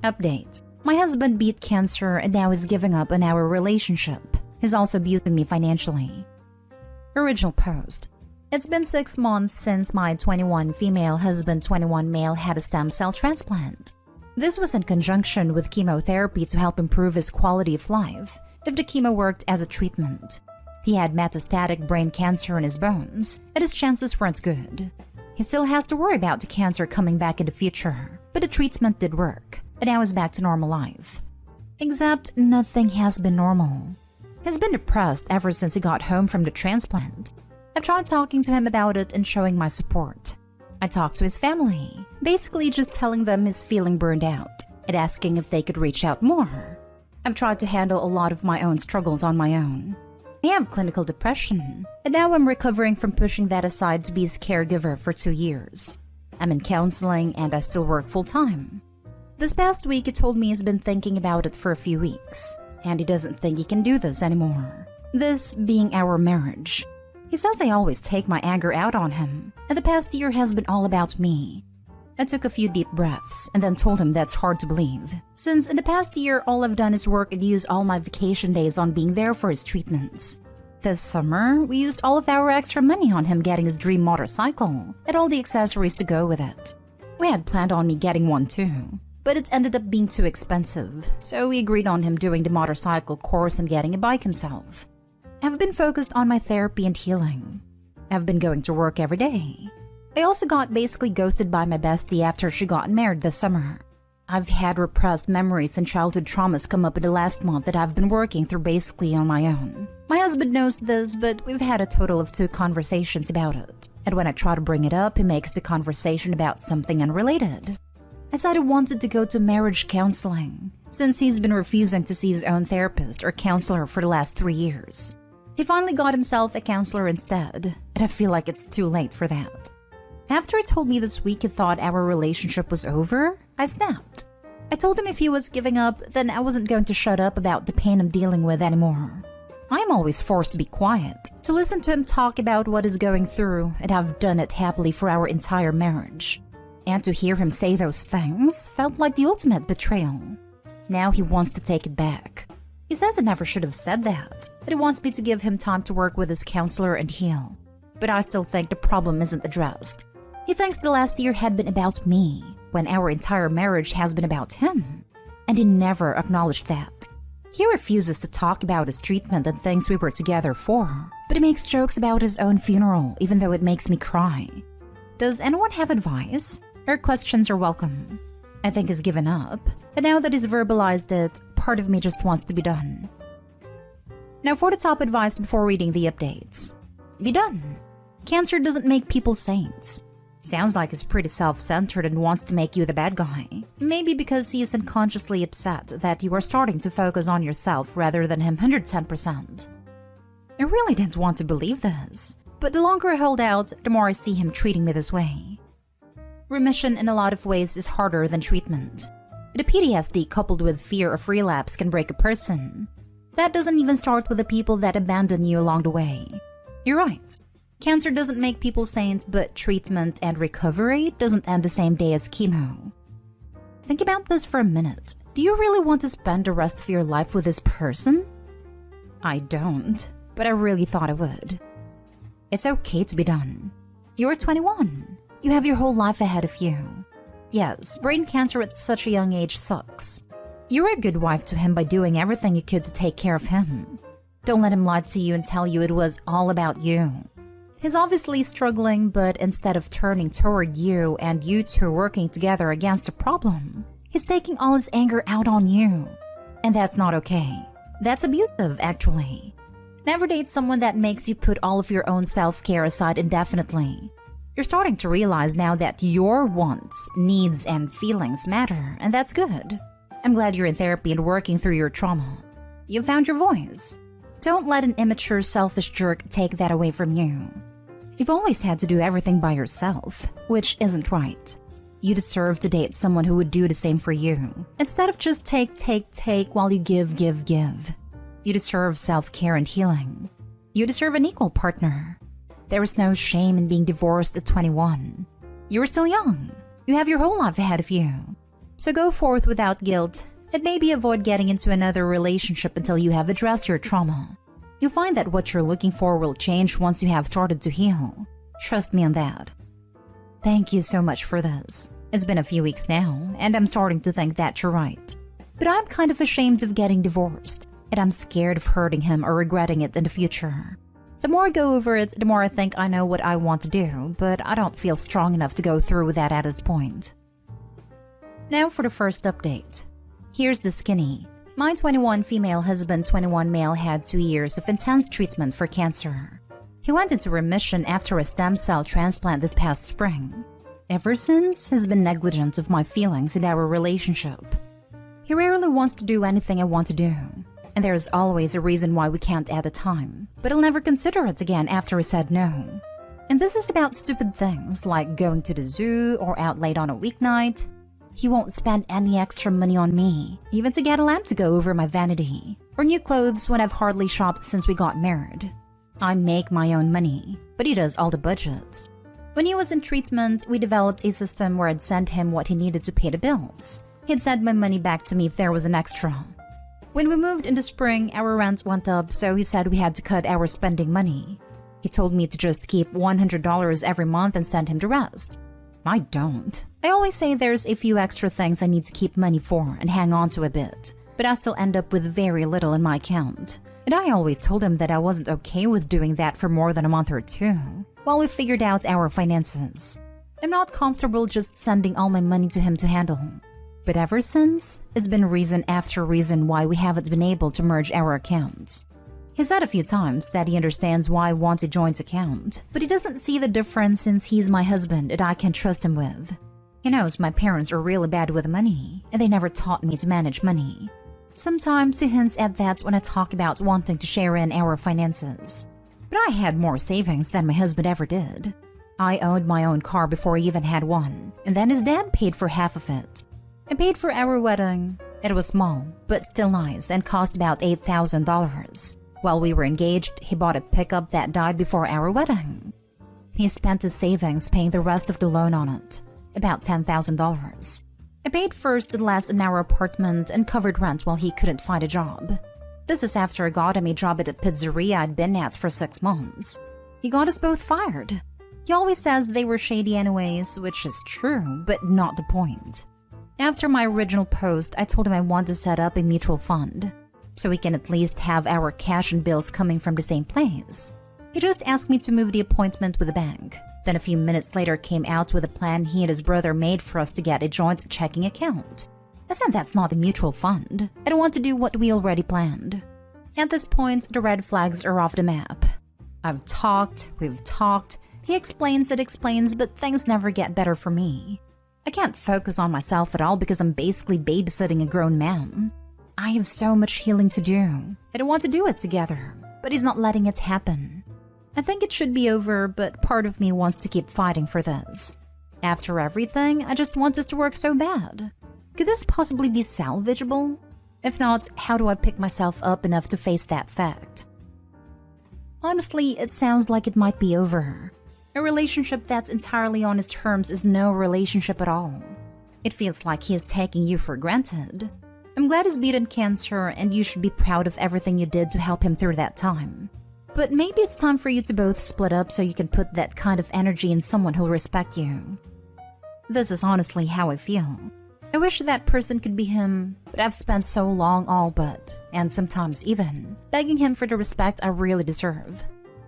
Update. My husband beat cancer and now is giving up on our relationship. He's also abusing me financially. Original post. It's been 6 months since my 21 female husband 21 male had a stem cell transplant. This was in conjunction with chemotherapy to help improve his quality of life if the chemo worked as a treatment. He had metastatic brain cancer in his bones, and his chances weren't good. He still has to worry about the cancer coming back in the future, but the treatment did work, and now he's back to normal life. Except nothing has been normal. He's been depressed ever since he got home from the transplant. I've tried talking to him about it and showing my support. I talked to his family, basically just telling them he's feeling burned out and asking if they could reach out more. I've tried to handle a lot of my own struggles on my own. I have clinical depression, and now I'm recovering from pushing that aside to be his caregiver for 2 years. I'm in counseling and I still work full-time. This past week he told me he's been thinking about it for a few weeks, and he doesn't think he can do this anymore. This being our marriage. He says I always take my anger out on him, and the past year has been all about me. I took a few deep breaths and then told him that's hard to believe, since in the past year all I've done is work and use all my vacation days on being there for his treatments. This summer, we used all of our extra money on him getting his dream motorcycle and all the accessories to go with it. We had planned on me getting one too, but it ended up being too expensive, so we agreed on him doing the motorcycle course and getting a bike himself. I've been focused on my therapy and healing. I've been going to work every day. I also got basically ghosted by my bestie after she got married this summer. I've had repressed memories and childhood traumas come up in the last month that I've been working through basically on my own. My husband knows this, but we've had a total of 2 conversations about it. And when I try to bring it up, he makes the conversation about something unrelated. I said I wanted to go to marriage counseling, since he's been refusing to see his own therapist or counselor for the last 3 years. He finally got himself a counselor instead, and I feel like it's too late for that. After he told me this week he thought our relationship was over, I snapped. I told him if he was giving up, then I wasn't going to shut up about the pain I'm dealing with anymore. I'm always forced to be quiet, to listen to him talk about what he's going through, and I've done it happily for our entire marriage. And to hear him say those things felt like the ultimate betrayal. Now he wants to take it back. He says I never should have said that he wants me to give him time to work with his counselor and heal. But I still think the problem isn't addressed. He thinks the last year had been about me, when our entire marriage has been about him. And he never acknowledged that. He refuses to talk about his treatment and things we were together for, but he makes jokes about his own funeral, even though it makes me cry. Does anyone have advice? Or questions are welcome. I think he's given up, but now that he's verbalized it, part of me just wants to be done. Now for the top advice before reading the updates. Be done. Cancer doesn't make people saints. Sounds like he's pretty self-centered and wants to make you the bad guy. Maybe because he is unconsciously upset that you are starting to focus on yourself rather than him 110%. I really didn't want to believe this, but the longer I hold out, the more I see him treating me this way. Remission in a lot of ways is harder than treatment. The PTSD coupled with fear of relapse can break a person. That doesn't even start with the people that abandon you along the way. You're right. Cancer doesn't make people saints, but treatment and recovery doesn't end the same day as chemo. Think about this for a minute. Do you really want to spend the rest of your life with this person? I don't, but I really thought I would. It's okay to be done. You're 21. You have your whole life ahead of you. Yes, brain cancer at such a young age sucks. You were a good wife to him by doing everything you could to take care of him. Don't let him lie to you and tell you it was all about you. He's obviously struggling, but instead of turning toward you and you two working together against a problem, he's taking all his anger out on you. And that's not okay. That's abusive, actually. Never date someone that makes you put all of your own self-care aside indefinitely. You're starting to realize now that your wants, needs, and feelings matter, and that's good. I'm glad you're in therapy and working through your trauma. You found your voice. Don't let an immature, selfish jerk take that away from you. You've always had to do everything by yourself, which isn't right. You deserve to date someone who would do the same for you, instead of just take while you give. You deserve self-care and healing. You deserve an equal partner. There is no shame in being divorced at 21. You're still young. You have your whole life ahead of you. So go forth without guilt and maybe avoid getting into another relationship until you have addressed your trauma. You'll find that what you're looking for will change once you have started to heal. Trust me on that. Thank you so much for this. It's been a few weeks now, and I'm starting to think that you're right. But I'm kind of ashamed of getting divorced, and I'm scared of hurting him or regretting it in the future. The more I go over it, the more I think I know what I want to do, but I don't feel strong enough to go through with that at this point. Now for the first update. Here's the skinny. My 21 female husband, 21 male, had 2 years of intense treatment for cancer. He went into remission after a stem cell transplant this past spring. Ever since, he's been negligent of my feelings in our relationship. He rarely wants to do anything I want to do, and there's always a reason why we can't at a time, but he'll never consider it again after he said no. And this is about stupid things like going to the zoo or out late on a weeknight. He won't spend any extra money on me, even to get a lamp to go over my vanity, or new clothes when I've hardly shopped since we got married. I make my own money, but he does all the budgets. When he was in treatment, we developed a system where I'd send him what he needed to pay the bills. He'd send my money back to me if there was an extra. When we moved in the spring, our rent went up, so he said we had to cut our spending money. He told me to just keep $100 every month and send him the rest. I don't. I always say there's a few extra things I need to keep money for and hang on to a bit, but I still end up with very little in my account. And I always told him that I wasn't okay with doing that for more than a month or two, while we figured out our finances. I'm not comfortable just sending all my money to him to handle. But ever since, it's been reason after reason why we haven't been able to merge our accounts. He said a few times that he understands why I want a joint account, but he doesn't see the difference since he's my husband and I can trust him with. He knows my parents are really bad with money, and they never taught me to manage money. Sometimes he hints at that when I talk about wanting to share in our finances. But I had more savings than my husband ever did. I owned my own car before I even had one, and then his dad paid for half of it. I paid for our wedding. It was small, but still nice, and cost about $8,000. While we were engaged, he bought a pickup that died before our wedding. He spent his savings paying the rest of the loan on it, about $10,000. I paid first and last in our apartment and covered rent while he couldn't find a job. This is after I got him a job at a pizzeria I'd been at for 6 months. He got us both fired. He always says they were shady anyways, which is true, but not the point. After my original post, I told him I want to set up a mutual fund, so we can at least have our cash and bills coming from the same place. He just asked me to move the appointment with the bank, then a few minutes later came out with a plan he and his brother made for us to get a joint checking account. I said that's not a mutual fund. I don't want to do what we already planned. At this point, the red flags are off the map. We've talked, he explains, but things never get better for me. I can't focus on myself at all because I'm basically babysitting a grown man. I have so much healing to do. I don't want to do it together, but he's not letting it happen. I think it should be over, but part of me wants to keep fighting for this. After everything, I just want this to work so bad. Could this possibly be salvageable? If not, how do I pick myself up enough to face that fact? Honestly, it sounds like it might be over. A relationship that's entirely on his terms is no relationship at all. It feels like he is taking you for granted. I'm glad he's beaten cancer, and you should be proud of everything you did to help him through that time. But maybe it's time for you to both split up so you can put that kind of energy in someone who'll respect you. This is honestly how I feel. I wish that person could be him, but I've spent so long all but, and sometimes even, begging him for the respect I really deserve.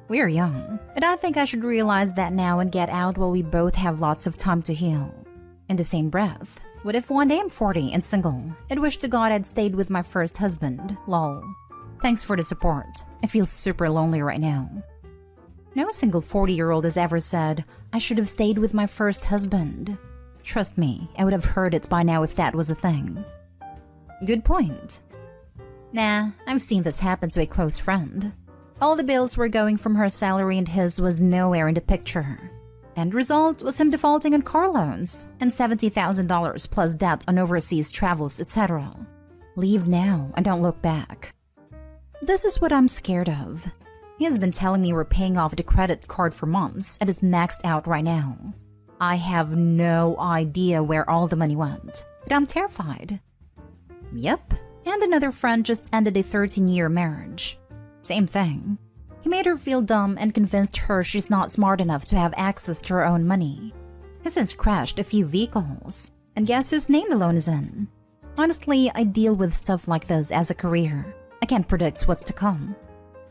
We're young, and I think I should realize that now and get out while we both have lots of time to heal. In the same breath, what if one day I'm 40 and single, and wish to God I'd stayed with my first husband, lol. Thanks for the support. I feel super lonely right now. No single 40-year-old has ever said, I should have stayed with my first husband. Trust me, I would have heard it by now if that was a thing. Good point. Nah, I've seen this happen to a close friend. All the bills were going from her salary and his was nowhere in the picture. End result was him defaulting on car loans and $70,000 plus debt on overseas travels, etc. Leave now and don't look back. This is what I'm scared of. He has been telling me we're paying off the credit card for months and is maxed out right now. I have no idea where all the money went, but I'm terrified. Yep, and another friend just ended a 13-year marriage. Same thing. He made her feel dumb and convinced her she's not smart enough to have access to her own money. He since crashed a few vehicles, and guess whose name the loan is in? Honestly, I deal with stuff like this as a career. I can't predict what's to come.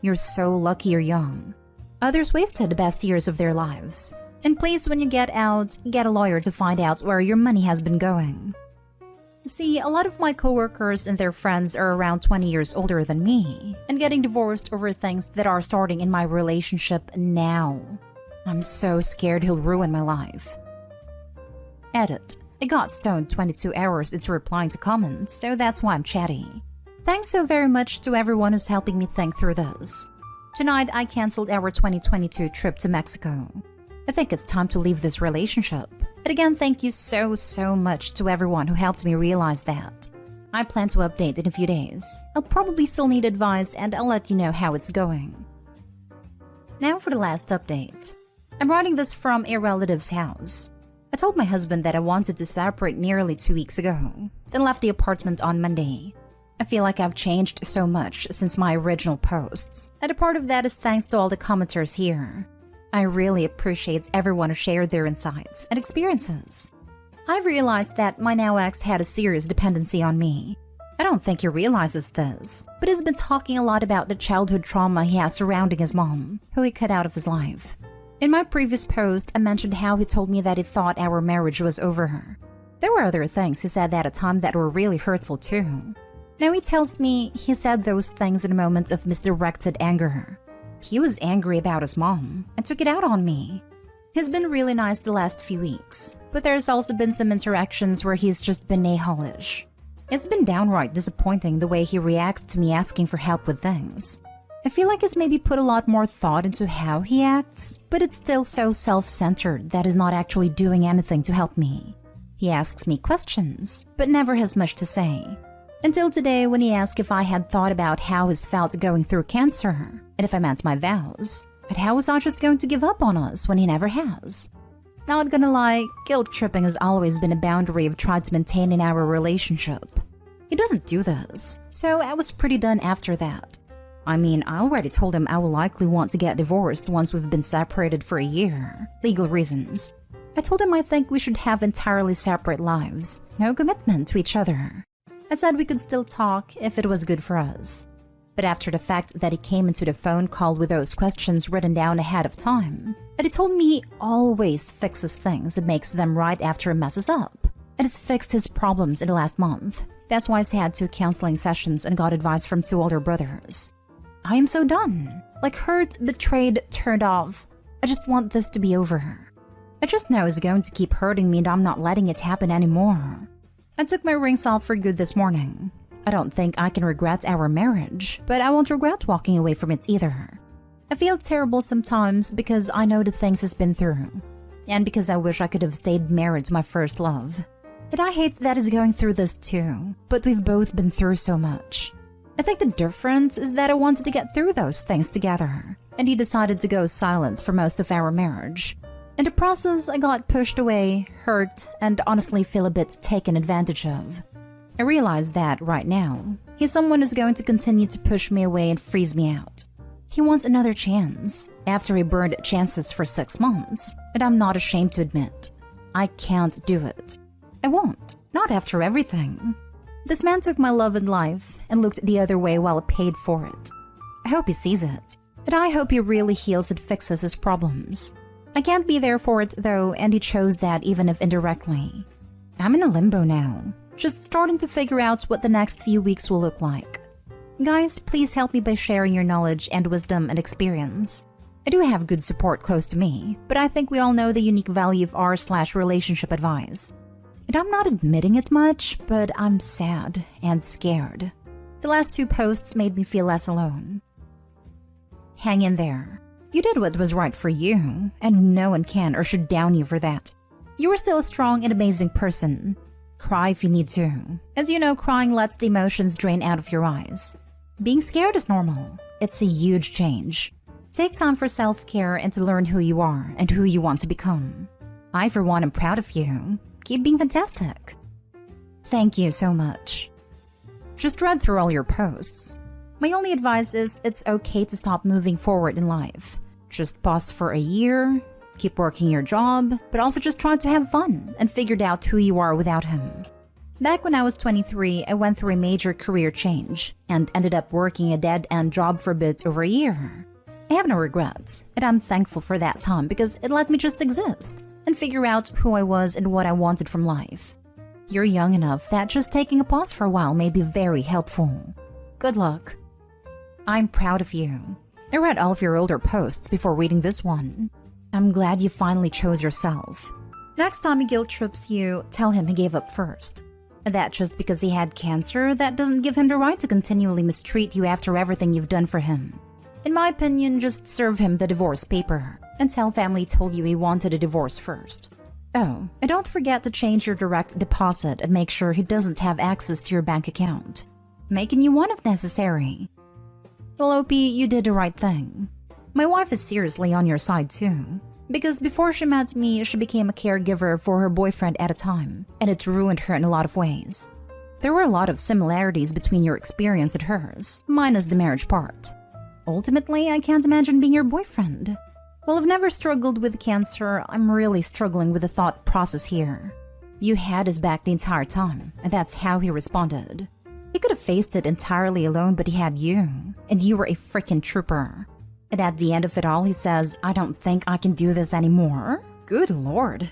You're so lucky you're young. Others wasted the best years of their lives. And please, when you get out, get a lawyer to find out where your money has been going. See, a lot of my coworkers and their friends are around 20 years older than me and getting divorced over things that are starting in my relationship now. I'm so scared he'll ruin my life. Edit. I got stoned 22 hours into replying to comments, so that's why I'm chatty. Thanks so very much to everyone who's helping me think through this. Tonight, I canceled our 2022 trip to Mexico. I think it's time to leave this relationship. And again, thank you so much to everyone who helped me realize that. I plan to update in a few days. I'll probably still need advice and I'll let you know how it's going. Now for the last update. I'm writing this from a relative's house. I told my husband that I wanted to separate nearly 2 weeks ago, then left the apartment on Monday. I feel like I've changed so much since my original posts, and a part of that is thanks to all the commenters here. I really appreciate everyone who shared their insights and experiences. I've realized that my now ex had a serious dependency on me. I don't think he realizes this, but he's been talking a lot about the childhood trauma he has surrounding his mom, who he cut out of his life. In my previous post, I mentioned how he told me that he thought our marriage was over. There were other things he said at a time that were really hurtful too. Now he tells me he said those things in a moment of misdirected anger. He was angry about his mom and took it out on me. He's been really nice the last few weeks, but there's also been some interactions where he's just been a-holish. It's been downright disappointing the way he reacts to me asking for help with things. I feel like he's maybe put a lot more thought into how he acts, but it's still so self-centered that he's not actually doing anything to help me. He asks me questions, but never has much to say. Until today when he asked if I had thought about how he's felt going through cancer, and if I meant my vows, and how was I just going to give up on us when he never has. Not gonna lie, guilt-tripping has always been a boundary I've tried to maintain in our relationship. He doesn't do this, so I was pretty done after that. I mean, I already told him I will likely want to get divorced once we've been separated for a year. Legal reasons. I told him I think we should have entirely separate lives. No commitment to each other. I said we could still talk if it was good for us. But after the fact that he came into the phone call with those questions written down ahead of time, and he told me he always fixes things and makes them right after he messes up. And has fixed his problems in the last month. That's why he's had 2 counseling sessions and got advice from 2 older brothers. I am so done. Like hurt, betrayed, turned off. I just want this to be over. I just know he's going to keep hurting me and I'm not letting it happen anymore. I took my rings off for good this morning. I don't think I can regret our marriage, but I won't regret walking away from it either. I feel terrible sometimes because I know the things he's been through, and because I wish I could have stayed married to my first love. And I hate that he's going through this too, but we've both been through so much. I think the difference is that I wanted to get through those things together, and he decided to go silent for most of our marriage. In the process, I got pushed away, hurt, and honestly feel a bit taken advantage of. I realize that, right now, he's someone who's going to continue to push me away and freeze me out. He wants another chance, after he burned chances for 6 months, and I'm not ashamed to admit. I can't do it. I won't, not after everything. This man took my love and life and looked the other way while I paid for it. I hope he sees it, and I hope he really heals and fixes his problems. I can't be there for it though, and he chose that even if indirectly. I'm in a limbo now, just starting to figure out what the next few weeks will look like. Guys, please help me by sharing your knowledge and wisdom and experience. I do have good support close to me, but I think we all know the unique value of r/relationship advice. And I'm not admitting it much, but I'm sad and scared. The last 2 posts made me feel less alone. Hang in there. You did what was right for you, and no one can or should down you for that. You are still a strong and amazing person. Cry if you need to. As you know, crying lets the emotions drain out of your eyes. Being scared is normal. It's a huge change. Take time for self-care and to learn who you are and who you want to become. I, for one, am proud of you. Keep being fantastic. Thank you so much. Just read through all your posts. My only advice is it's okay to stop moving forward in life. Just pause for a year, keep working your job, but also just try to have fun and figured out who you are without him. Back when I was 23, I went through a major career change and ended up working a dead-end job for a bit over a year. I have no regrets, and I'm thankful for that time because it let me just exist and figure out who I was and what I wanted from life. You're young enough that just taking a pause for a while may be very helpful. Good luck. I'm proud of you. I read all of your older posts before reading this one. I'm glad you finally chose yourself. Next time he guilt trips you, tell him he gave up first. That just because he had cancer, that doesn't give him the right to continually mistreat you after everything you've done for him. In my opinion, just serve him the divorce paper and tell family told you he wanted a divorce first. Oh, and don't forget to change your direct deposit and make sure he doesn't have access to your bank account, making you one if necessary. Well, OP, you did the right thing. My wife is seriously on your side too, because before she met me, she became a caregiver for her boyfriend at a time, and it ruined her in a lot of ways. There were a lot of similarities between your experience and hers, minus the marriage part. Ultimately, I can't imagine being your boyfriend. While I've never struggled with cancer, I'm really struggling with the thought process here. You had his back the entire time, and that's how he responded. He could have faced it entirely alone, but he had you, and you were a freaking trooper. And at the end of it all, he says, "I don't think I can do this anymore." Good lord.